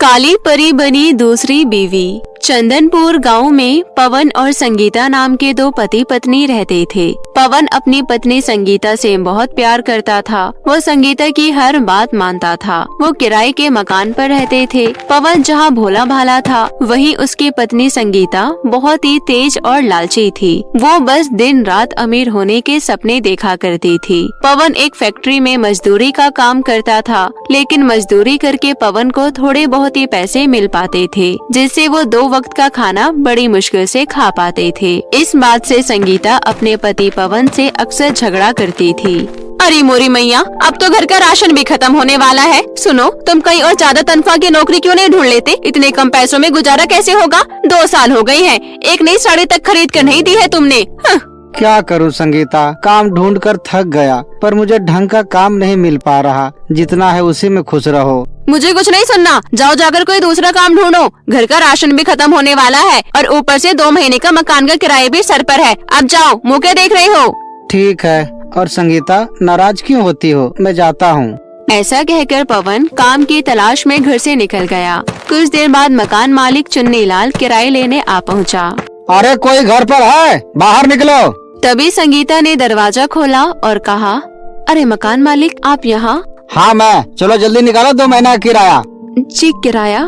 काली परी बनी दूसरी बीवी। चंदनपुर गांव में पवन और संगीता नाम के दो पति पत्नी रहते थे। पवन अपनी पत्नी संगीता से बहुत प्यार करता था। वो संगीता की हर बात मानता था। वो किराए के मकान पर रहते थे। पवन जहाँ भोला भाला था, वहीं उसकी पत्नी संगीता बहुत ही तेज और लालची थी। वो बस दिन रात अमीर होने के सपने देखा करती थी। पवन एक फैक्ट्री में मजदूरी का काम करता था, लेकिन मजदूरी करके पवन को थोड़े बहुत ही पैसे मिल पाते थे, जिससे वो 2 वक्त का खाना बड़ी मुश्किल से खा पाते थे। इस बात से संगीता अपने पति पवन से अक्सर झगड़ा करती थी। अरे मोरी मैया, अब तो घर का राशन भी खत्म होने वाला है। सुनो, तुम कहीं और ज्यादा तनख्वाह की नौकरी क्यों नहीं ढूंढ लेते? इतने कम पैसों में गुजारा कैसे होगा? 2 साल हो गए हैं, एक नई साड़ी तक खरीद कर नहीं दी है तुमने। क्या करूं संगीता, काम ढूंढ कर थक गया, पर मुझे ढंग का काम नहीं मिल पा रहा। जितना है उसी में खुश रहो। मुझे कुछ नहीं सुनना, जाओ जाकर कोई दूसरा काम ढूंढो। घर का राशन भी खत्म होने वाला है और ऊपर से 2 महीने का मकान का किराया भी सर पर है। अब जाओ, मुँह क्या देख रही हो? ठीक है। और संगीता, नाराज क्यों होती हो? मैं जाता हूँ। ऐसा कहकर पवन काम की तलाश में घर से निकल गया। कुछ देर बाद मकान मालिक चुन्नीलाल किराए लेने आ पहुँचा। अरे कोई घर पर है? बाहर निकलो। तभी संगीता ने दरवाजा खोला और कहा, अरे मकान मालिक, आप यहाँ? हाँ मैं। चलो जल्दी निकालो 2 महीने का किराया। जी, किराया?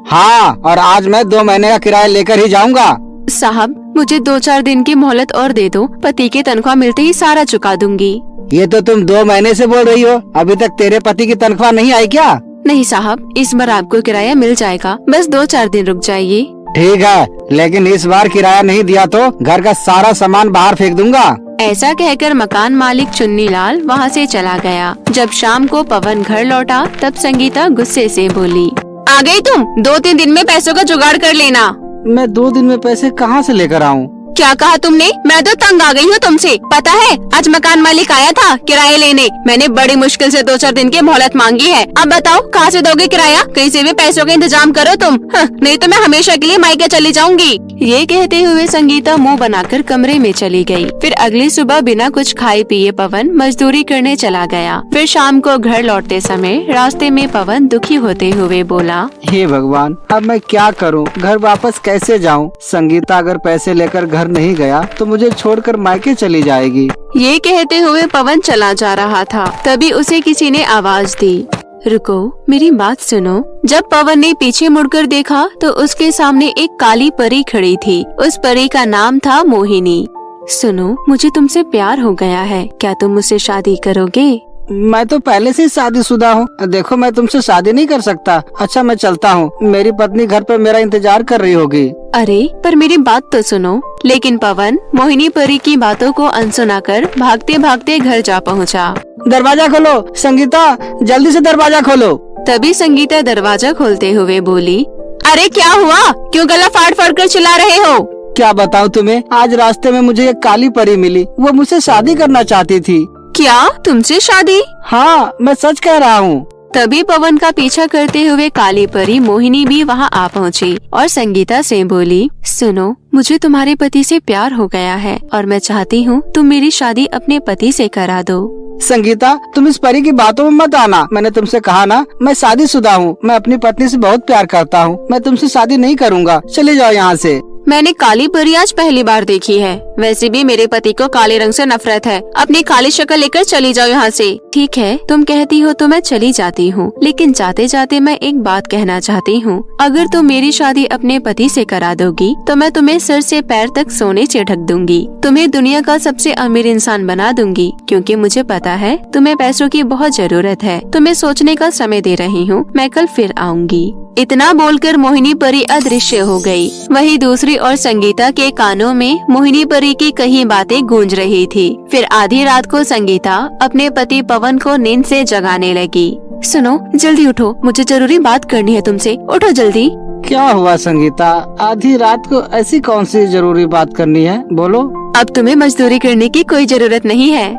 हाँ, और आज मैं 2 महीने का किराया लेकर ही जाऊंगा। साहब, मुझे 2-4 दिन की मोहलत और दे दो। पति की तनख्वाह मिलते ही सारा चुका दूंगी। ये तो तुम 2 महीने से बोल रही हो, अभी तक तेरे पति की तनख्वाह नहीं आई क्या? नहीं साहब, इस बार आपको किराया मिल जाएगा, बस 2-4 दिन रुक जाइए। ठीक है, लेकिन इस बार किराया नहीं दिया तो घर का सारा सामान बाहर फेंक दूंगा। ऐसा कहकर मकान मालिक चुन्नीलाल वहाँ से चला गया। जब शाम को पवन घर लौटा, तब संगीता गुस्से से बोली, आ गई तुम? 2-3 दिन में पैसों का जुगाड़ कर लेना। मैं 2 दिन में पैसे कहाँ से लेकर आऊँ? क्या कहा तुमने? मैं तो तंग आ गई हूँ तुमसे। पता है, आज मकान मालिक आया था किराया लेने। मैंने बड़ी मुश्किल से 2-4 दिन की मोहलत मांगी है। अब बताओ, कहाँ से दोगे किराया? कहीं से भी पैसों का इंतजाम करो तुम। नहीं तो मैं हमेशा के लिए मायके चली जाऊंगी। ये कहते हुए संगीता मुंह बनाकर कमरे में चली गई। फिर अगली सुबह बिना कुछ खाए पिए पवन मजदूरी करने चला गया। फिर शाम को घर लौटते समय रास्ते में पवन दुखी होते हुए बोला, हे भगवान, अब मैं क्या करूं? घर वापस कैसे जाऊं? संगीता अगर पैसे लेकर घर नहीं गया तो मुझे छोड़कर मायके चली जाएगी। ये कहते हुए पवन चला जा रहा था। तभी उसे किसी ने आवाज दी, रुको, मेरी बात सुनो। जब पवन ने पीछे मुड़कर देखा तो उसके सामने एक काली परी खड़ी थी। उस परी का नाम था मोहिनी। सुनो, मुझे तुमसे प्यार हो गया है, क्या तुम मुझसे शादी करोगे? मैं तो पहले से ही शादीशुदा हूँ। देखो, मैं तुमसे शादी नहीं कर सकता। अच्छा, मैं चलता हूँ। मेरी पत्नी घर पर मेरा इंतजार कर रही होगी। अरे पर मेरी बात तो सुनो। लेकिन पवन मोहिनी परी की बातों को अनसुना कर भागते भागते घर जा पहुँचा। दरवाजा खोलो संगीता, जल्दी से दरवाजा खोलो। तभी संगीता दरवाजा खोलते हुए बोली, अरे क्या हुआ? क्यों गला फाड़ फाड़ कर चिल्ला रहे हो? क्या बताऊँ तुम्हें, आज रास्ते में मुझे एक काली परी मिली। वो मुझसे शादी करना चाहती थी। क्या? तुमसे शादी? हाँ, मैं सच कह रहा हूँ। तभी पवन का पीछा करते हुए काली परी मोहिनी भी वहाँ आ पहुँची और संगीता से बोली, सुनो, मुझे तुम्हारे पति से प्यार हो गया है और मैं चाहती हूँ तुम मेरी शादी अपने पति से करा दो। संगीता, तुम इस परी की बातों में मत आना। मैंने तुमसे कहा ना, मैं शादीशुदा हूँ। मैं अपनी पत्नी से बहुत प्यार करता हूँ। मैं तुमसे शादी नहीं करूँगा। चले जाओ यहाँ से। मैंने काली परी आज पहली बार देखी है। वैसे भी मेरे पति को काले रंग से नफरत है। अपनी काली शक्ल लेकर चली जाओ यहाँ से। ठीक है, तुम कहती हो तो मैं चली जाती हूँ, लेकिन जाते जाते मैं एक बात कहना चाहती हूँ। अगर तुम मेरी शादी अपने पति से करा दोगी तो मैं तुम्हें सर से पैर तक सोने से ढक दूंगी। तुम्हें दुनिया का सबसे अमीर इंसान बना दूंगी, क्योंकि मुझे पता है तुम्हें पैसों की बहुत जरूरत है। तुम्हें सोचने का समय दे रही हूँ, मैं कल फिर आऊंगी। इतना बोलकर मोहिनी परी अदृश्य हो गई। वहीं दूसरी ओर संगीता के कानों में मोहिनी परी की कई बातें गूंज रही थी। फिर आधी रात को संगीता अपने पति पवन को नींद से जगाने लगी। सुनो, जल्दी उठो, मुझे जरूरी बात करनी है तुमसे। उठो जल्दी। क्या हुआ संगीता? आधी रात को ऐसी कौन सी जरूरी बात करनी है? बोलो। अब तुम्हें मजदूरी करने की कोई जरूरत नहीं है।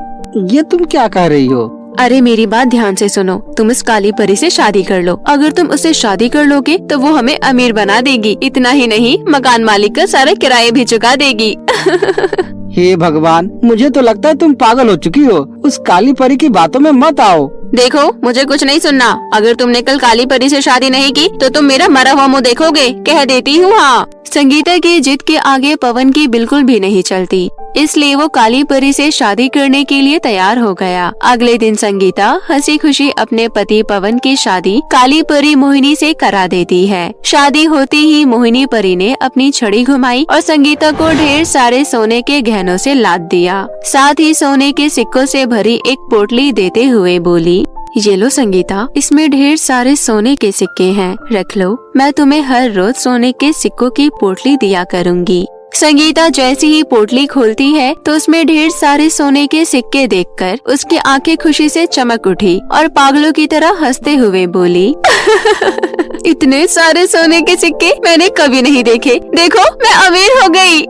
ये तुम क्या कह रही हो? अरे मेरी बात ध्यान से सुनो। तुम इस काली परी से शादी कर लो। अगर तुम उससे शादी कर लोगे तो वो हमें अमीर बना देगी। इतना ही नहीं, मकान मालिक का सारा किराया भी चुका देगी। हे भगवान, मुझे तो लगता है तुम पागल हो चुकी हो। उस काली परी की बातों में मत आओ। देखो, मुझे कुछ नहीं सुनना। अगर तुमने कल काली परी से शादी नहीं की तो तुम मेरा मरा हुआ मुँह देखोगे, कह देती हूँ। हाँ। संगीता की जिद के आगे पवन की बिल्कुल भी नहीं चलती, इसलिए वो काली परी से शादी करने के लिए तैयार हो गया। अगले दिन संगीता हंसी खुशी अपने पति पवन की शादी काली परी मोहिनी से करा देती है। शादी होते ही मोहिनी परी ने अपनी छड़ी घुमाई और संगीता को ढेर सारे सोने के गहनों से लाद दिया। साथ ही सोने के सिक्कों से भरी एक पोटली देते हुए बोली, ये लो संगीता, इसमें ढेर सारे सोने के सिक्के हैं, रख लो। मैं तुम्हें हर रोज सोने के सिक्कों की पोटली दिया करूँगी। संगीता जैसे ही पोटली खोलती है तो उसमें ढेर सारे सोने के सिक्के देखकर उसकी आंखें खुशी से चमक उठी और पागलों की तरह हंसते हुए बोली, इतने सारे सोने के सिक्के मैंने कभी नहीं देखे। देखो, मैं अमीर हो गई।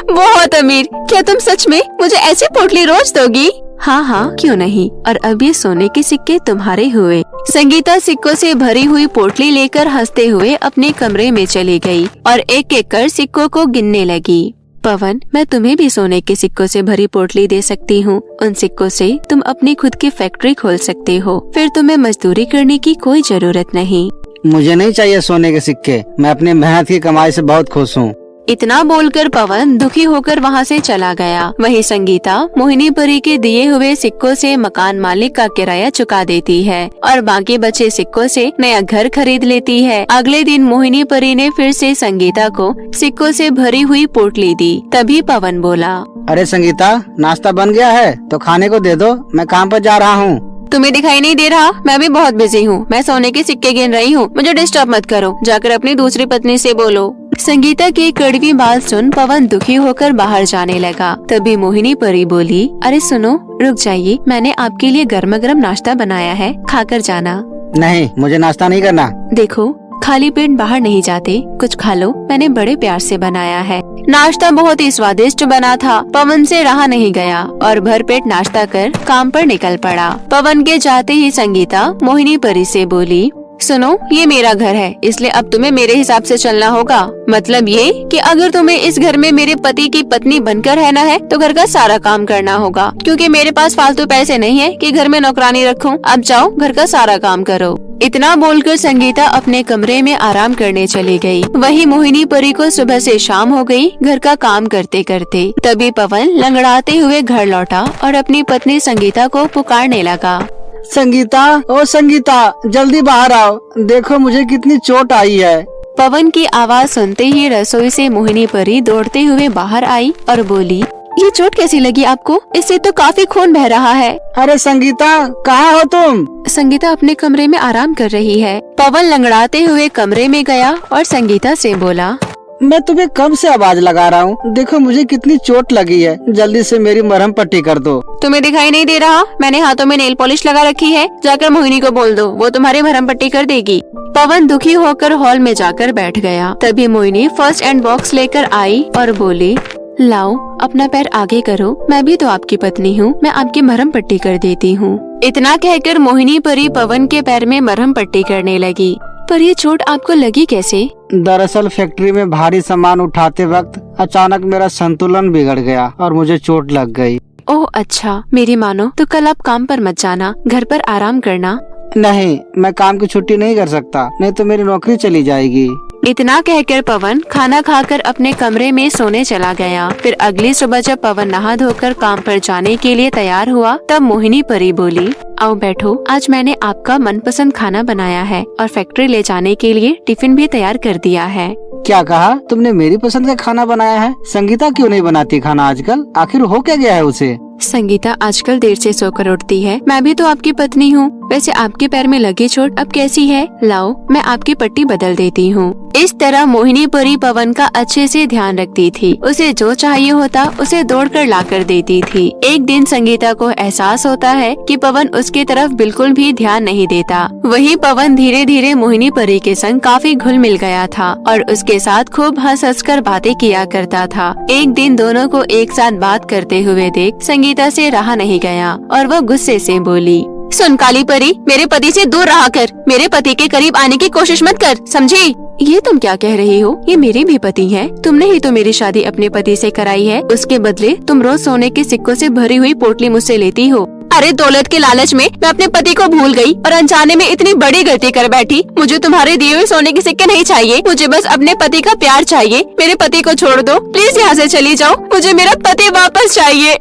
बहुत अमीर। क्या तुम सच में मुझे ऐसी पोटली रोज दोगी? हाँ हाँ, क्यों नहीं। और अब ये सोने के सिक्के तुम्हारे हुए। संगीता सिक्कों से भरी हुई पोटली लेकर हंसते हुए अपने कमरे में चली गई और एक एक कर सिक्कों को गिनने लगी। पवन, मैं तुम्हें भी सोने के सिक्कों से भरी पोटली दे सकती हूँ। उन सिक्कों से तुम अपनी खुद की फैक्ट्री खोल सकते हो, फिर तुम्हें मजदूरी करने की कोई जरूरत नहीं। मुझे नहीं चाहिए सोने के सिक्के, मैं अपनी मेहनत की कमाई से बहुत खुश हूँ। इतना बोलकर पवन दुखी होकर वहाँ से चला गया। वहीं संगीता मोहिनी परी के दिए हुए सिक्कों से मकान मालिक का किराया चुका देती है और बाकी बचे सिक्कों से नया घर खरीद लेती है। अगले दिन मोहिनी परी ने फिर से संगीता को सिक्कों से भरी हुई पोटली दी। तभी पवन बोला, अरे संगीता, नाश्ता बन गया है तो खाने को दे दो, मैं काम पर जा रहा हूँ। तुम्हें दिखाई नहीं दे रहा? मैं भी बहुत बिजी हूँ। मैं सोने के सिक्के गिन रही हूँ, मुझे डिस्टर्ब मत करो। जाकर अपनी दूसरी पत्नी से बोलो। संगीता की कड़वी बात सुन पवन दुखी होकर बाहर जाने लगा। तभी मोहिनी परी बोली, अरे सुनो, रुक जाइए, मैंने आपके लिए गर्मा गर्म नाश्ता बनाया है, खाकर जाना। नहीं, मुझे नाश्ता नहीं करना। देखो, खाली पेट बाहर नहीं जाते, कुछ खा लो, मैंने बड़े प्यार से बनाया है। नाश्ता बहुत ही स्वादिष्ट बना था। पवन से रहा नहीं गया और भरपेट नाश्ता कर काम पर निकल पड़ा। पवन के जाते ही संगीता मोहिनी परी से बोली, सुनो, ये मेरा घर है, इसलिए अब तुम्हें मेरे हिसाब से चलना होगा। मतलब ये कि अगर तुम्हें इस घर में मेरे पति की पत्नी बनकर रहना है तो घर का सारा काम करना होगा, क्योंकि मेरे पास फालतू पैसे नहीं है कि घर में नौकरानी रखूं। अब जाओ, घर का सारा काम करो। इतना बोलकर संगीता अपने कमरे में आराम करने चली गई। वहीं मोहिनी परी को सुबह से शाम हो गई घर का काम करते करते। तभी पवन लंगड़ाते हुए घर लौटा और अपनी पत्नी संगीता को पुकारने लगा, संगीता, ओ संगीता, जल्दी बाहर आओ, देखो मुझे कितनी चोट आई है। पवन की आवाज सुनते ही रसोई से मोहिनी परी दौड़ते हुए बाहर आई और बोली, ये चोट कैसी लगी आपको? इससे तो काफी खून बह रहा है। अरे संगीता, कहाँ हो तुम? संगीता अपने कमरे में आराम कर रही है। पवन लंगड़ाते हुए कमरे में गया और संगीता से बोला, मैं तुम्हें कब से आवाज लगा रहा हूँ, देखो मुझे कितनी चोट लगी है, जल्दी से मेरी मरहम पट्टी कर दो। तुम्हें दिखाई नहीं दे रहा? मैंने हाथों में नेल पॉलिश लगा रखी है, जाकर मोहिनी को बोल दो, वो तुम्हारी मरहम पट्टी कर देगी। पवन दुखी होकर हॉल में जाकर बैठ गया। तभी मोहिनी फर्स्ट एड बॉक्स लेकर आई और बोली, लाओ, अपना पैर आगे करो, मैं भी तो आपकी पत्नी हूँ, मैं आपकी मरहम पट्टी कर देती हूँ। इतना कहकर मोहिनी परी पवन के पैर में मरहम पट्टी करने लगी। पर ये चोट आपको लगी कैसे? दरअसल फैक्ट्री में भारी सामान उठाते वक्त अचानक मेरा संतुलन बिगड़ गया और मुझे चोट लग गई। ओह अच्छा, मेरी मानो तो कल आप काम पर मत जाना, घर पर आराम करना। नहीं, मैं काम की छुट्टी नहीं कर सकता, नहीं तो मेरी नौकरी चली जाएगी। इतना कहकर पवन खाना खाकर अपने कमरे में सोने चला गया। फिर अगली सुबह जब पवन नहा धोकर काम पर जाने के लिए तैयार हुआ तब मोहिनी परी बोली, आओ बैठो, आज मैंने आपका मनपसंद खाना बनाया है और फैक्ट्री ले जाने के लिए टिफिन भी तैयार कर दिया है। क्या कहा तुमने? मेरी पसंद का खाना बनाया है? संगीता क्यों नहीं बनाती खाना आजकल? आखिर हो क्या गया है उसे? संगीता आजकल देर से सोकर उठती है। मैं भी तो आपकी पत्नी हूँ। वैसे आपके पैर में लगी चोट अब कैसी है? लाओ, मैं आपकी पट्टी बदल देती हूँ। इस तरह मोहिनी परी पवन का अच्छे से ध्यान रखती थी। उसे जो चाहिए होता उसे दौड़कर लाकर देती थी। एक दिन संगीता को एहसास होता है कि पवन उसकी तरफ बिल्कुल भी ध्यान नहीं देता। वहीं पवन धीरे धीरे मोहिनी परी के संग काफी घुल मिल गया था और उसके साथ खूब हंस हंस कर बातें किया करता था। एक दिन दोनों को एक साथ बात करते हुए देख संगीता से रहा नहीं गया और वो गुस्से से बोली, सुन काली परी, मेरे पति से दूर रहा कर, मेरे पति के करीब आने की कोशिश मत कर, समझी? ये तुम क्या कह रही हो? ये मेरे भी पति हैं। तुमने ही तो मेरी शादी अपने पति से कराई है। उसके बदले तुम रोज सोने के सिक्कों से भरी हुई पोटली मुझसे लेती हो। अरे दौलत के लालच में मैं अपने पति को भूल गई और अनजाने में इतनी बड़ी गलती कर बैठी। मुझे तुम्हारे दिए हुए सोने के सिक्के नहीं चाहिए, मुझे बस अपने पति का प्यार चाहिए। मेरे पति को छोड़ दो, प्लीज यहाँ से चली जाओ, मुझे मेरा पति वापस चाहिए।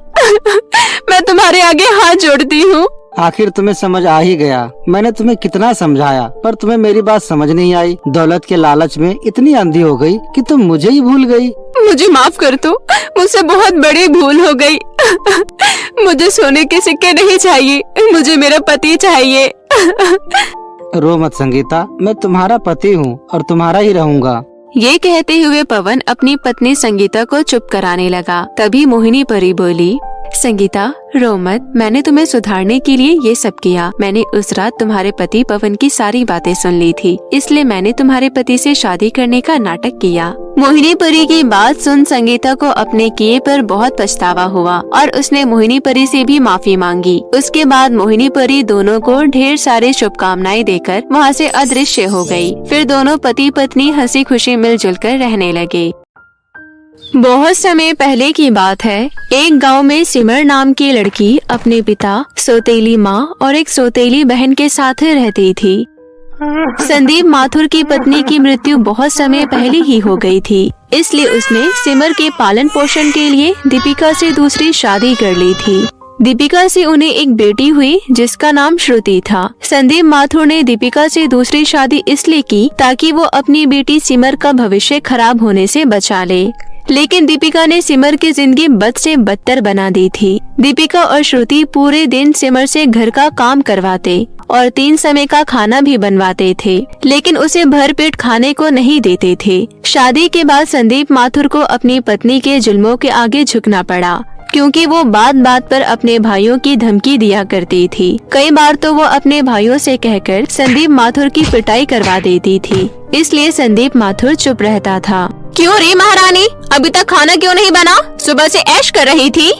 मैं तुम्हारे आगे हाथ जोड़ती हूँ। आखिर तुम्हें समझ आ ही गया। मैंने तुम्हें कितना समझाया पर तुम्हें मेरी बात समझ नहीं आई। दौलत के लालच में इतनी अंधी हो गई कि तुम मुझे ही भूल गई। मुझे माफ कर दो, मुझसे बहुत बड़ी भूल हो गई। मुझे सोने के सिक्के नहीं चाहिए, मुझे मेरा पति चाहिए। रो मत संगीता, मैं तुम्हारा पति हूँ और तुम्हारा ही रहूँगा। ये कहते हुए पवन अपनी पत्नी संगीता को चुप कराने लगा। तभी मोहिनी परी बोली, संगीता रो मत, मैंने तुम्हें सुधारने के लिए ये सब किया। मैंने उस रात तुम्हारे पति पवन की सारी बातें सुन ली थी, इसलिए मैंने तुम्हारे पति से शादी करने का नाटक किया। मोहिनी परी की बात सुन संगीता को अपने किए पर बहुत पछतावा हुआ और उसने मोहिनी परी से भी माफी मांगी। उसके बाद मोहिनी परी दोनों को ढेर सारी शुभकामनाएं देकर वहाँ से अदृश्य हो गयी। फिर दोनों पति पत्नी हंसी खुशी मिलजुल कर रहने लगे। बहुत समय पहले की बात है। एक गांव में सिमर नाम की लड़की अपने पिता, सौतेली माँ और एक सौतेली बहन के साथ रहती थी। संदीप माथुर की पत्नी की मृत्यु बहुत समय पहले ही हो गई थी, इसलिए उसने सिमर के पालन पोषण के लिए दीपिका से दूसरी शादी कर ली थी। दीपिका से उन्हें एक बेटी हुई जिसका नाम श्रुति था। संदीप माथुर ने दीपिका से दूसरी शादी इसलिए की ताकि वो अपनी बेटी सिमर का भविष्य खराब होने से बचा ले, लेकिन दीपिका ने सिमर की जिंदगी बद से बदतर बना दी थी। दीपिका और श्रुति पूरे दिन सिमर से घर का काम करवाते और 3 समय का खाना भी बनवाते थे, लेकिन उसे भरपेट खाने को नहीं देते थे। शादी के बाद संदीप माथुर को अपनी पत्नी के जुल्मों के आगे झुकना पड़ा, क्योंकि वो बात बात पर अपने भाइयों की धमकी दिया करती थी। कई बार तो वो अपने भाइयों से कहकर संदीप माथुर की पिटाई करवा देती थी, इसलिए संदीप माथुर चुप रहता था। क्यों रे महारानी, अभी तक खाना क्यों नहीं बना? सुबह से ऐश कर रही थी।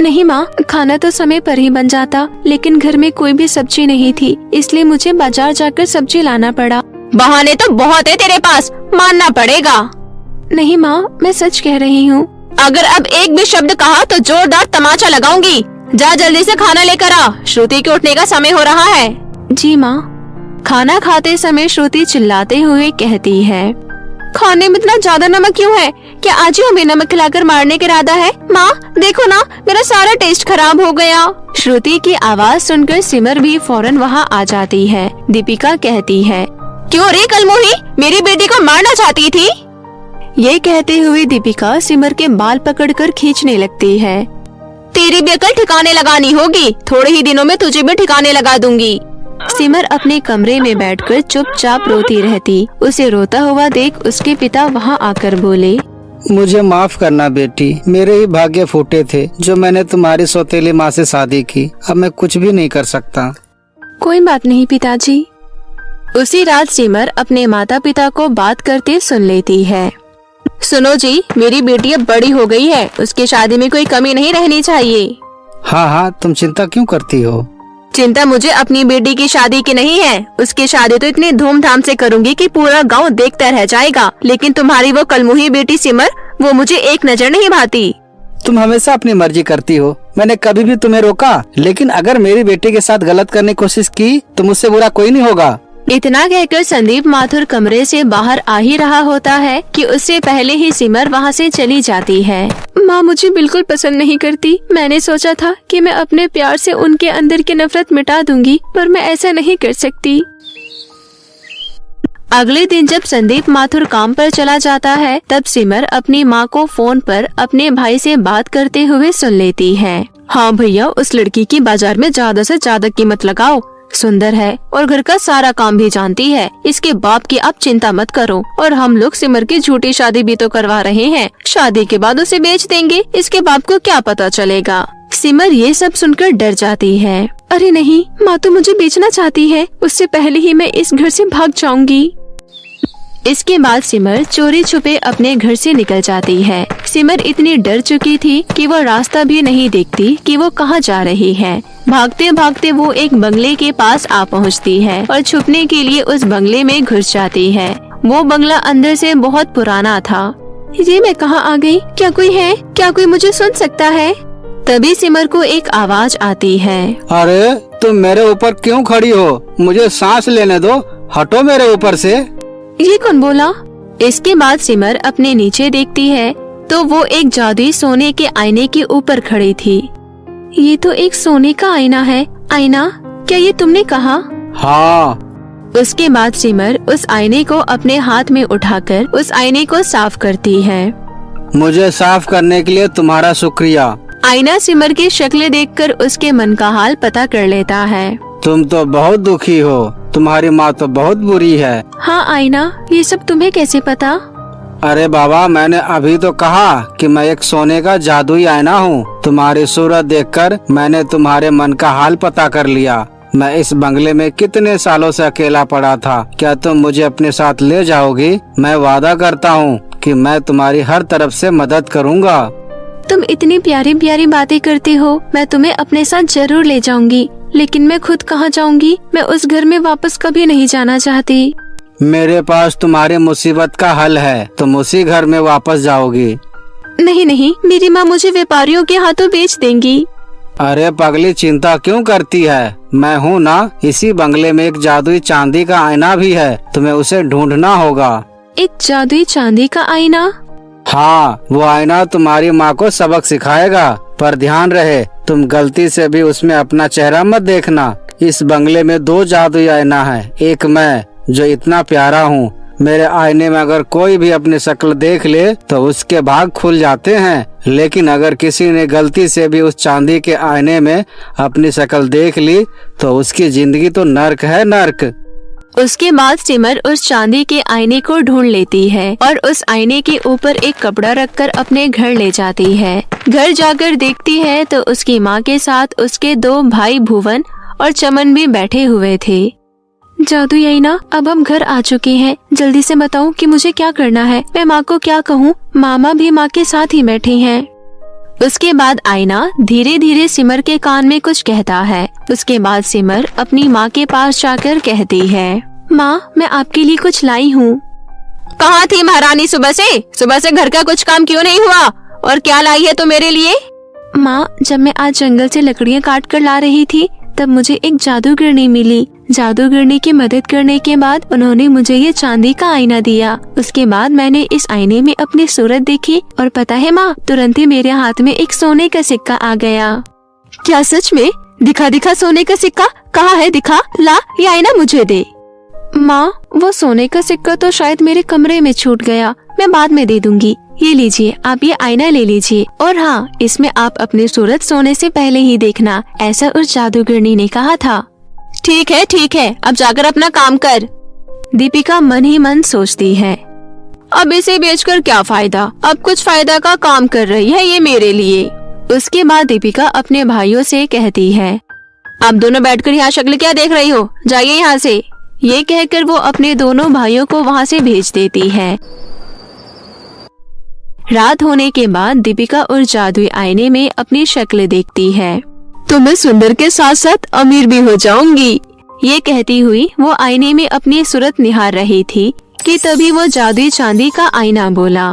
नहीं माँ, खाना तो समय पर ही बन जाता, लेकिन घर में कोई भी सब्जी नहीं थी, इसलिए मुझे बाजार जाकर सब्जी लाना पड़ा। बहाने तो बहुत है तेरे पास, मानना पड़ेगा। नहीं माँ, मैं सच कह रही हूँ। अगर अब एक भी शब्द कहा तो जोरदार तमाचा लगाऊंगी। जा जल्दी से खाना लेकर आ, श्रुति के उठने का समय हो रहा है। जी माँ। खाना खाते समय श्रुति चिल्लाते हुए कहती है, खाने में इतना ज्यादा नमक क्यों है? क्या आज ही हमें नमक खिलाकर मारने का इरादा है? माँ देखो ना, मेरा सारा टेस्ट खराब हो गया। श्रुति की आवाज सुनकर सिमर भी फौरन वहाँ आ जाती है। दीपिका कहती है, क्यों रे कलमोही, मेरी बेटी को मारना चाहती थी? ये कहते हुए दीपिका सिमर के बाल पकड़कर खींचने लगती है। तेरी भी अकल ठिकाने लगानी होगी, थोड़े ही दिनों में तुझे भी ठिकाने लगा दूंगी। सिमर अपने कमरे में बैठकर चुपचाप रोती रहती। उसे रोता हुआ देख उसके पिता वहाँ आकर बोले, मुझे माफ करना बेटी, मेरे ही भाग्य फूटे थे जो मैंने तुम्हारी सौतेली माँ से शादी की। अब मैं कुछ भी नहीं कर सकता। कोई बात नहीं पिताजी। उसी रात सिमर अपने माता पिता को बात करते सुन लेती है। सुनो जी, मेरी बेटी अब बड़ी हो गई है, उसकी शादी में कोई कमी नहीं रहनी चाहिए। हाँ हाँ, तुम चिंता क्यों करती हो? चिंता मुझे अपनी बेटी की शादी की नहीं है। उसकी शादी तो इतनी धूमधाम से करूंगी कि पूरा गांव देखता रह जाएगा, लेकिन तुम्हारी वो कलमुही बेटी सिमर, वो मुझे एक नजर नहीं भाती। तुम हमेशा अपनी मर्जी करती हो, मैंने कभी भी तुम्हें रोका? लेकिन अगर मेरी बेटी के साथ गलत करने की कोशिश की तो मुझसे बुरा कोई नहीं होगा। इतना कहकर संदीप माथुर कमरे से बाहर आ ही रहा होता है कि उससे पहले ही सिमर वहाँ से चली जाती है। माँ मुझे बिल्कुल पसंद नहीं करती। मैंने सोचा था कि मैं अपने प्यार से उनके अंदर की नफरत मिटा दूंगी, पर मैं ऐसा नहीं कर सकती। अगले दिन जब संदीप माथुर काम पर चला जाता है, तब सिमर अपनी माँ को फोन पर अपने भाई से बात करते हुए सुन लेती है। हाँ भैया, उस लड़की की बाजार में ज्यादा से ज्यादा कीमत लगाओ, सुंदर है और घर का सारा काम भी जानती है। इसके बाप की आप चिंता मत करो, और हम लोग सिमर की झूठी शादी भी तो करवा रहे हैं। शादी के बाद उसे बेच देंगे, इसके बाप को क्या पता चलेगा। सिमर ये सब सुनकर डर जाती है। अरे नहीं, माँ तो मुझे बेचना चाहती है, उससे पहले ही मैं इस घर से भाग जाऊंगी। इसके बाद सिमर चोरी छुपे अपने घर से निकल जाती है। सिमर इतनी डर चुकी थी कि वो रास्ता भी नहीं देखती कि वो कहाँ जा रही है। भागते भागते वो एक बंगले के पास आ पहुँचती है और छुपने के लिए उस बंगले में घुस जाती है। वो बंगला अंदर से बहुत पुराना था। ये मैं कहाँ आ गई? क्या कोई है? क्या कोई मुझे सुन सकता है? तभी सिमर को एक आवाज आती है। अरे तुम मेरे ऊपर क्यों खड़ी हो? मुझे सांस लेने दो, हटो मेरे ऊपर से। ये कौन बोला? इसके बाद सिमर अपने नीचे देखती है तो वो एक जादुई सोने के आईने के ऊपर खड़ी थी। ये तो एक सोने का आईना है। आईना, क्या ये तुमने कहा? हाँ। उसके बाद सिमर उस आईने को अपने हाथ में उठाकर उस आईने को साफ करती है। मुझे साफ करने के लिए तुम्हारा शुक्रिया। आईना सिमर की शक्ल देखकर उसके मन का हाल पता कर लेता है। तुम तो बहुत दुखी हो, तुम्हारी माँ तो बहुत बुरी है। हाँ आईना, ये सब तुम्हें कैसे पता? अरे बाबा, मैंने अभी तो कहा कि मैं एक सोने का जादुई आईना हूँ। तुम्हारी सूरत देखकर मैंने तुम्हारे मन का हाल पता कर लिया। मैं इस बंगले में कितने सालों से अकेला पड़ा था। क्या तुम मुझे अपने साथ ले जाओगी? मैं वादा करता हूँ कि मैं तुम्हारी हर तरफ से मदद करूँगा। तुम इतनी प्यारी प्यारी बातें करते हो, मैं तुम्हें अपने साथ जरूर ले जाऊंगी, लेकिन मैं खुद कहाँ जाऊंगी? मैं उस घर में वापस कभी नहीं जाना चाहती। मेरे पास तुम्हारी मुसीबत का हल है, तुम उसी घर में वापस जाओगी। नहीं नहीं, मेरी माँ मुझे व्यापारियों के हाथों बेच देंगी। अरे पगली, चिंता क्यों करती है? मैं हूँ ना। इसी बंगले में एक जादुई चांदी का आईना भी है, तुम्हें उसे ढूंढना होगा। एक जादुई चांदी का आईना? हाँ, वो आईना तुम्हारी माँ को सबक सिखाएगा, पर ध्यान रहे तुम गलती से भी उसमें अपना चेहरा मत देखना। इस बंगले में 2 जादुई आईना है, एक मैं जो इतना प्यारा हूँ। मेरे आईने में अगर कोई भी अपनी शक्ल देख ले तो उसके भाग खुल जाते हैं, लेकिन अगर किसी ने गलती से भी उस चांदी के आईने में अपनी शक्ल देख ली तो उसकी जिंदगी तो नर्क है, नर्क। उसके बाद सिमर उस चांदी के आईने को ढूंढ लेती है और उस आईने के ऊपर एक कपड़ा रखकर अपने घर ले जाती है। घर जाकर देखती है तो उसकी माँ के साथ उसके 2 भाई भुवन और चमन भी बैठे हुए थे। जादुई आईना, अब हम घर आ चुके हैं, जल्दी से बताओ कि मुझे क्या करना है। मैं माँ को क्या कहूँ? मामा भी माँ के साथ ही बैठे हैं। उसके बाद आईना धीरे धीरे सिमर के कान में कुछ कहता है। उसके बाद सिमर अपनी माँ के पास जाकर कहती है, माँ मैं आपके लिए कुछ लाई हूँ। कहाँ थी महारानी सुबह से घर का कुछ काम क्यों नहीं हुआ? और क्या लाई है तो मेरे लिए? माँ, जब मैं आज जंगल से लकड़ियाँ काट कर ला रही थी तब मुझे एक जादूगरनी मिली। जादूगरनी की मदद करने के बाद उन्होंने मुझे ये चांदी का आईना दिया। उसके बाद मैंने इस आईने में अपनी सूरत देखी और पता है माँ, तुरंत ही मेरे हाथ में एक सोने का सिक्का आ गया। क्या सच में? दिखा सोने का सिक्का कहाँ है? दिखा, ला ये आईना मुझे दे। माँ, वो सोने का सिक्का तो शायद मेरे कमरे में छूट गया, मैं बाद में दे दूंगी। ये लीजिए, आप ये आईना ले लीजिए, और हाँ, इसमें आप अपनी सूरत सोने से पहले ही देखना, ऐसा उस जादूगरनी ने कहा था। ठीक है, अब जाकर अपना काम कर। दीपिका मन ही मन सोचती है, अब इसे बेचकर क्या फायदा? अब कुछ फायदा का काम कर रही है ये मेरे लिए। उसके बाद दीपिका अपने भाइयों से कहती है, आप दोनों बैठकर यहाँ शक्ल क्या देख रही हो? जाइए यहाँ से। ये कहकर वो अपने दोनों भाइयों को वहाँ से भेज देती है। रात होने के बाद दीपिका उस जादुई आईने में अपनी शक्ल देखती है। तो मैं सुंदर के साथ साथ अमीर भी हो जाऊंगी। ये कहती हुई वो आईने में अपनी सूरत निहार रही थी कि तभी वो जादुई चांदी का आईना बोला,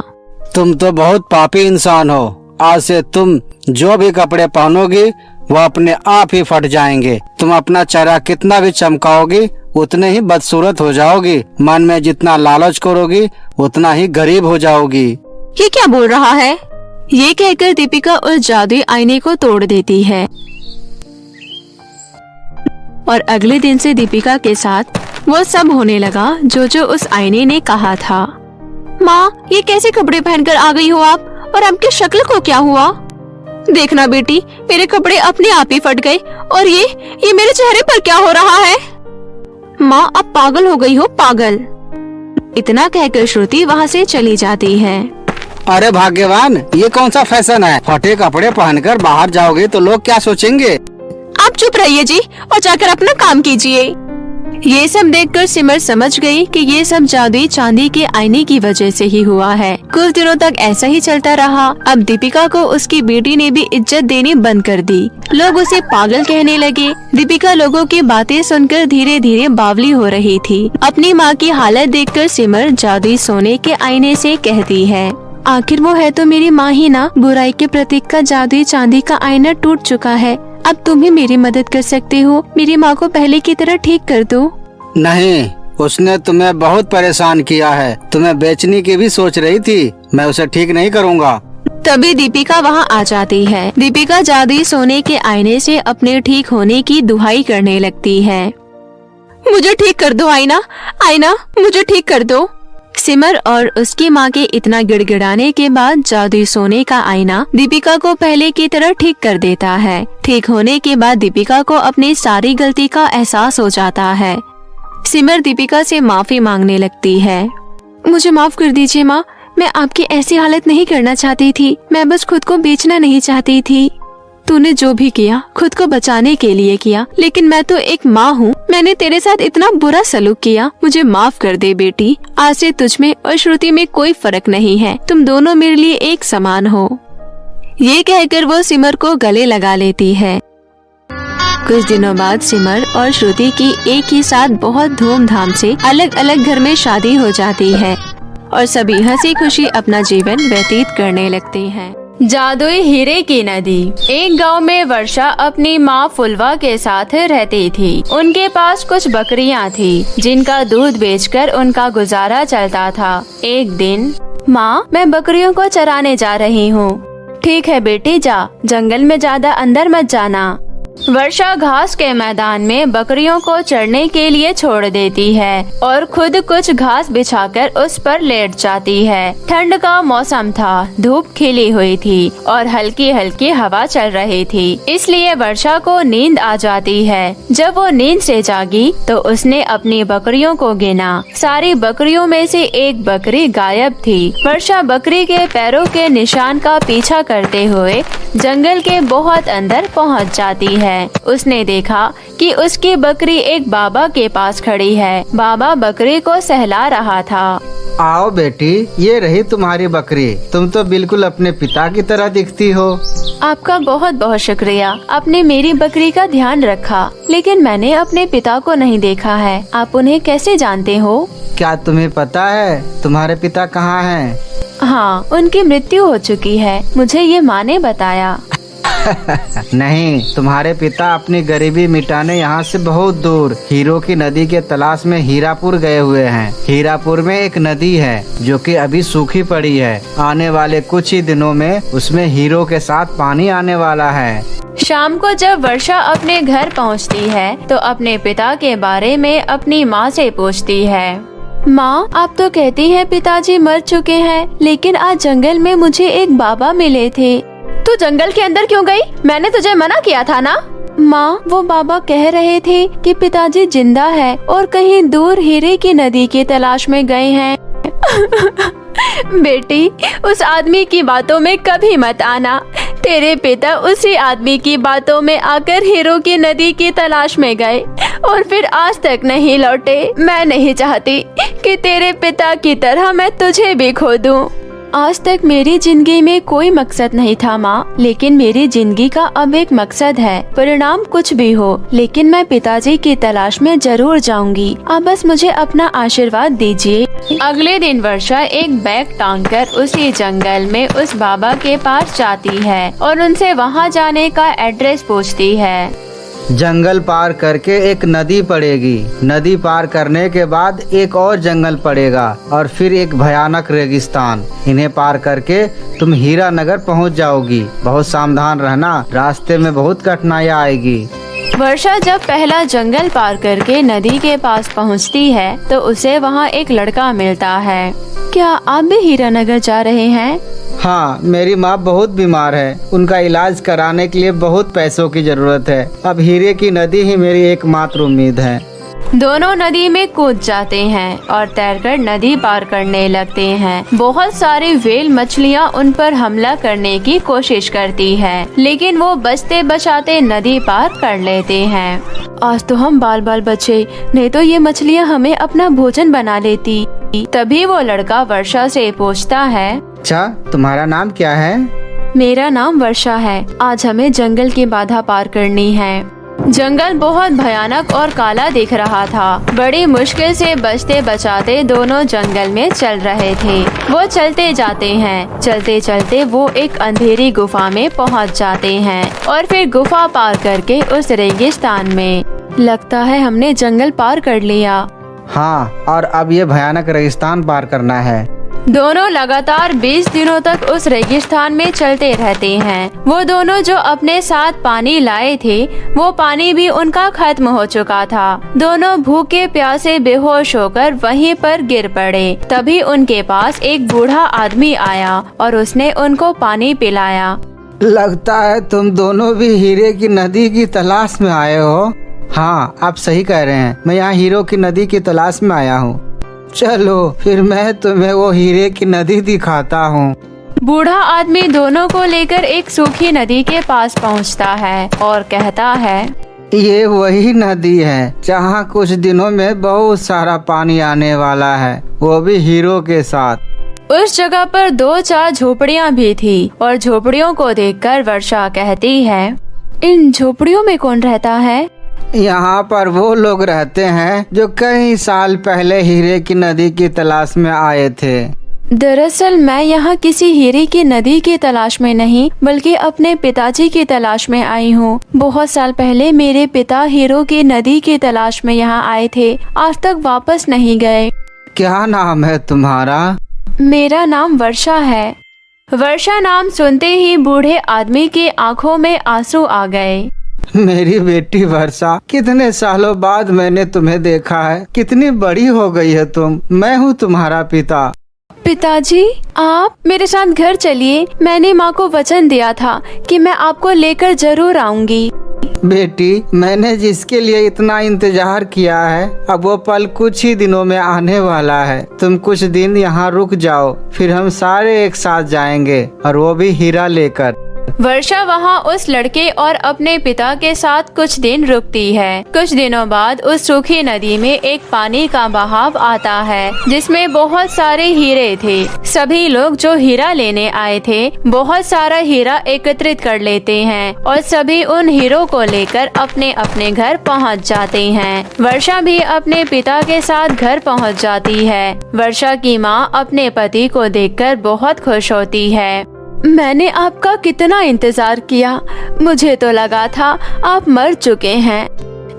तुम तो बहुत पापी इंसान हो। आज से तुम जो भी कपड़े पहनोगी वो अपने आप ही फट जाएंगे। तुम अपना चेहरा कितना भी चमकाओगी उतने ही बदसूरत हो जाओगी। मन में जितना लालच करोगी उतना ही गरीब हो जाओगी। ये क्या बोल रहा है? ये कहकर दीपिका उस जादुई आईने को तोड़ देती है और अगले दिन से दीपिका के साथ वो सब होने लगा जो उस आईने ने कहा था। माँ, ये कैसे कपड़े पहनकर आ गई हो आप? और आपकी शक्ल को क्या हुआ? देखना बेटी, मेरे कपड़े अपने आप ही फट गए और ये मेरे चेहरे पर क्या हो रहा है? माँ, अब पागल हो गई हो, पागल। इतना कहकर श्रुति वहाँ से चली जाती है। अरे भाग्यवान, ये कौन सा फैशन है? फटे कपड़े पहनकर बाहर जाओगे तो लोग क्या सोचेंगे? आप चुप रहिए जी और जाकर अपना काम कीजिए। ये सब देखकर सिमर समझ गई कि ये सब जादुई चांदी के आईने की वजह से ही हुआ है। कुछ दिनों तक ऐसा ही चलता रहा। अब दीपिका को उसकी बेटी ने भी इज्जत देनी बंद कर दी। लोग उसे पागल कहने लगे। दीपिका लोगों की बातें सुनकर धीरे धीरे बावली हो रही थी। अपनी माँ की हालत देखकर सिमर जादुई सोने के आईने से कहती है, आखिर वो है तो मेरी माँ ही ना। बुराई के प्रतीक का जादुई चांदी का आईना टूट चुका है। अब तुम ही मेरी मदद कर सकते हो। मेरी माँ को पहले की तरह ठीक कर दो। नहीं, उसने तुम्हें बहुत परेशान किया है। तुम्हें बेचने की भी सोच रही थी। मैं उसे ठीक नहीं करूँगा। तभी दीपिका वहाँ आ जाती है। दीपिका जादुई सोने के आईने से अपने ठीक होने की दुहाई करने लगती है। मुझे ठीक कर दो आईना, आईना मुझे ठीक कर दो। सिमर और उसकी माँ के इतना गिड़गिड़ाने के बाद जादुई सोने का आईना दीपिका को पहले की तरह ठीक कर देता है। ठीक होने के बाद दीपिका को अपनी सारी गलती का एहसास हो जाता है। सिमर दीपिका से माफी मांगने लगती है। मुझे माफ कर दीजिए माँ, मैं आपकी ऐसी हालत नहीं करना चाहती थी। मैं बस खुद को बेचना नहीं चाहती थी। तूने जो भी किया खुद को बचाने के लिए किया, लेकिन मैं तो एक माँ हूँ। मैंने तेरे साथ इतना बुरा सलूक किया। मुझे माफ कर दे बेटी। आज से तुझ में और श्रुति में कोई फर्क नहीं है। तुम दोनों मेरे लिए एक समान हो। ये कहकर वो सिमर को गले लगा लेती है। कुछ दिनों बाद सिमर और श्रुति की एक ही साथ बहुत धूमधाम से अलग अलग घर में शादी हो जाती है और सभी हंसी खुशी अपना जीवन व्यतीत करने लगते हैं। जादुई हीरे की नदी। एक गांव में वर्षा अपनी माँ फुलवा के साथ रहती थी। उनके पास कुछ बकरियां थी जिनका दूध बेचकर उनका गुजारा चलता था। एक दिन, माँ मैं बकरियों को चराने जा रही हूँ। ठीक है बेटी जा, जंगल में ज्यादा अंदर मत जाना। वर्षा घास के मैदान में बकरियों को चरने के लिए छोड़ देती है और खुद कुछ घास बिछाकर उस पर लेट जाती है। ठंड का मौसम था, धूप खिली हुई थी और हल्की हल्की हवा चल रही थी, इसलिए वर्षा को नींद आ जाती है। जब वो नींद से जागी तो उसने अपनी बकरियों को गिना। सारी बकरियों में से एक बकरी गायब थी। वर्षा बकरी के पैरों के निशान का पीछा करते हुए जंगल के बहुत अंदर पहुंच जाती है। उसने देखा कि उसकी बकरी एक बाबा के पास खड़ी है। बाबा बकरी को सहला रहा था। आओ बेटी, ये रही तुम्हारी बकरी। तुम तो बिल्कुल अपने पिता की तरह दिखती हो। आपका बहुत बहुत शुक्रिया। आपने मेरी बकरी का ध्यान रखा, लेकिन मैंने अपने पिता को नहीं देखा है। आप उन्हें कैसे जानते हो? क्या तुम्हें पता है तुम्हारे पिता कहाँ हैं? हाँ, उनकी मृत्यु हो चुकी है। मुझे ये माँ ने बताया। नहीं, तुम्हारे पिता अपनी गरीबी मिटाने यहाँ से बहुत दूर हीरो की नदी के तलाश में हीरापुर गए हुए हैं। हीरापुर में एक नदी है जो कि अभी सूखी पड़ी है। आने वाले कुछ ही दिनों में उसमें हीरो के साथ पानी आने वाला है। शाम को जब वर्षा अपने घर पहुँचती है तो अपने पिता के बारे में अपनी माँ से पूछती है। माँ, आप तो कहती हैं पिताजी मर चुके हैं, लेकिन आज जंगल में मुझे एक बाबा मिले थे। तू जंगल के अंदर क्यों गई? मैंने तुझे मना किया था ना। माँ, वो बाबा कह रहे थे कि पिताजी जिंदा है और कहीं दूर हीरे की नदी की तलाश में गए हैं। बेटी, उस आदमी की बातों में कभी मत आना। तेरे पिता उसी आदमी की बातों में आकर हीरो की नदी की तलाश में गए और फिर आज तक नहीं लौटे। मैं नहीं चाहती कि तेरे पिता की तरह मैं तुझे भी खो दूं। आज तक मेरी जिंदगी में कोई मकसद नहीं था माँ, लेकिन मेरी जिंदगी का अब एक मकसद है। परिणाम कुछ भी हो, लेकिन मैं पिताजी की तलाश में जरूर जाऊंगी। आप बस मुझे अपना आशीर्वाद दीजिए। अगले दिन वर्षा एक बैग टांगकर उसी जंगल में उस बाबा के पास जाती है और उनसे वहाँ जाने का एड्रेस पूछती है। जंगल पार करके एक नदी पड़ेगी। नदी पार करने के बाद एक और जंगल पड़ेगा और फिर एक भयानक रेगिस्तान। इन्हें पार करके तुम हीरा नगर पहुंच जाओगी। बहुत सावधान रहना, रास्ते में बहुत कठिनाइयाँ आएगी। वर्षा जब पहला जंगल पार करके नदी के पास पहुंचती है तो उसे वहां एक लड़का मिलता है। क्या आप भी हीरा नगर जा रहे हैं? हाँ, मेरी माँ बहुत बीमार है। उनका इलाज कराने के लिए बहुत पैसों की जरूरत है। अब हीरे की नदी ही मेरी एकमात्र उम्मीद है। दोनों नदी में कूद जाते हैं और तैरकर नदी पार करने लगते हैं। बहुत सारी व्हेल मछलियाँ उन पर हमला करने की कोशिश करती है, लेकिन वो बचते बचाते नदी पार कर लेते हैं। आज तो हम बाल बाल बचे, नहीं तो ये मछलियाँ हमें अपना भोजन बना लेती। तभी वो लड़का वर्षा से पूछता है, अच्छा, तुम्हारा नाम क्या है? मेरा नाम वर्षा है। आज हमें जंगल की बाधा पार करनी है। जंगल बहुत भयानक और काला दिख रहा था। बड़ी मुश्किल से बचते बचाते दोनों जंगल में चल रहे थे। वो चलते जाते हैं। चलते चलते वो एक अंधेरी गुफा में पहुंच जाते हैं और फिर गुफा पार करके उस रेगिस्तान में। लगता है हमने जंगल पार कर लिया। हाँ, और अब ये भयानक रेगिस्तान पार करना है। दोनों लगातार 20 दिनों तक उस रेगिस्तान में चलते रहते हैं। वो दोनों जो अपने साथ पानी लाए थे, वो पानी भी उनका खत्म हो चुका था। दोनों भूखे प्यासे बेहोश होकर वहीं पर गिर पड़े। तभी उनके पास एक बूढ़ा आदमी आया और उसने उनको पानी पिलाया। लगता है तुम दोनों भी हीरे की नदी की तलाश में आए हो। हाँ, आप सही कह रहे हैं। मैं यहाँ हीरो की नदी की तलाश में आया हूँ। चलो फिर मैं तुम्हें वो हीरे की नदी दिखाता हूँ। बूढ़ा आदमी दोनों को लेकर एक सूखी नदी के पास पहुँचता है और कहता है, ये वही नदी है जहाँ कुछ दिनों में बहुत सारा पानी आने वाला है, वो भी हीरो के साथ। उस जगह पर 2-4 झोपड़ियाँ भी थी और झोपड़ियों को देखकर वर्षा कहती है, इन झोपड़ियों में कौन रहता है? यहाँ पर वो लोग रहते हैं जो कई साल पहले हीरे की नदी की तलाश में आए थे। दरअसल मैं यहाँ किसी हीरे की नदी की तलाश में नहीं, बल्कि अपने पिताजी की तलाश में आई हूँ। बहुत साल पहले मेरे पिता हीरो की नदी की तलाश में यहाँ आए थे, आज तक वापस नहीं गए। क्या नाम है तुम्हारा? मेरा नाम वर्षा है। वर्षा नाम सुनते ही बूढ़े आदमी के आँखों में आंसू आ गए। मेरी बेटी वर्षा, कितने सालों बाद मैंने तुम्हें देखा है। कितनी बड़ी हो गई है तुम। मैं हूँ तुम्हारा पिता। पिताजी, आप मेरे साथ घर चलिए। मैंने माँ को वचन दिया था कि मैं आपको लेकर जरूर आऊंगी। बेटी, मैंने जिसके लिए इतना इंतजार किया है, अब वो पल कुछ ही दिनों में आने वाला है। तुम कुछ दिन यहाँ रुक जाओ, फिर हम सारे एक साथ जाएंगे, और वो भी हीरा लेकर। वर्षा वहाँ उस लड़के और अपने पिता के साथ कुछ दिन रुकती है। कुछ दिनों बाद उस सूखी नदी में एक पानी का बहाव आता है, जिसमें बहुत सारे हीरे थे। सभी लोग जो हीरा लेने आए थे, बहुत सारा हीरा एकत्रित कर लेते हैं और सभी उन हीरो को लेकर अपने अपने घर पहुँच जाते हैं। वर्षा भी अपने पिता के साथ घर पहुँच जाती है। वर्षा की माँ अपने पति को देखकर बहुत खुश होती है। मैंने आपका कितना इंतजार किया, मुझे तो लगा था आप मर चुके हैं।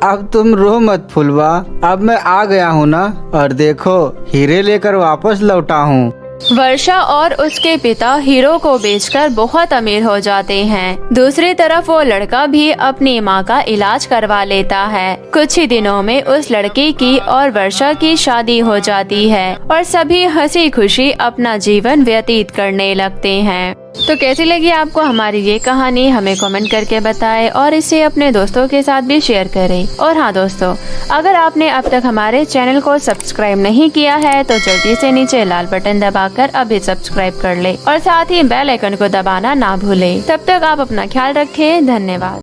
अब तुम रो मत फुलवा, अब मैं आ गया हूँ ना, और देखो हीरे लेकर वापस लौटा हूँ। वर्षा और उसके पिता हीरो को बेचकर बहुत अमीर हो जाते हैं। दूसरी तरफ वो लड़का भी अपनी माँ का इलाज करवा लेता है। कुछ ही दिनों में उस लड़की की और वर्षा की शादी हो जाती है और सभी हंसी खुशी अपना जीवन व्यतीत करने लगते हैं। तो कैसी लगी आपको हमारी ये कहानी, हमें कमेंट करके बताएं और इसे अपने दोस्तों के साथ भी शेयर करें। और हाँ दोस्तों, अगर आपने अब तक हमारे चैनल को सब्सक्राइब नहीं किया है तो जल्दी से नीचे लाल बटन दबाकर अभी सब्सक्राइब कर ले और साथ ही बेल आइकन को दबाना ना भूले। तब तक आप अपना ख्याल रखें। धन्यवाद।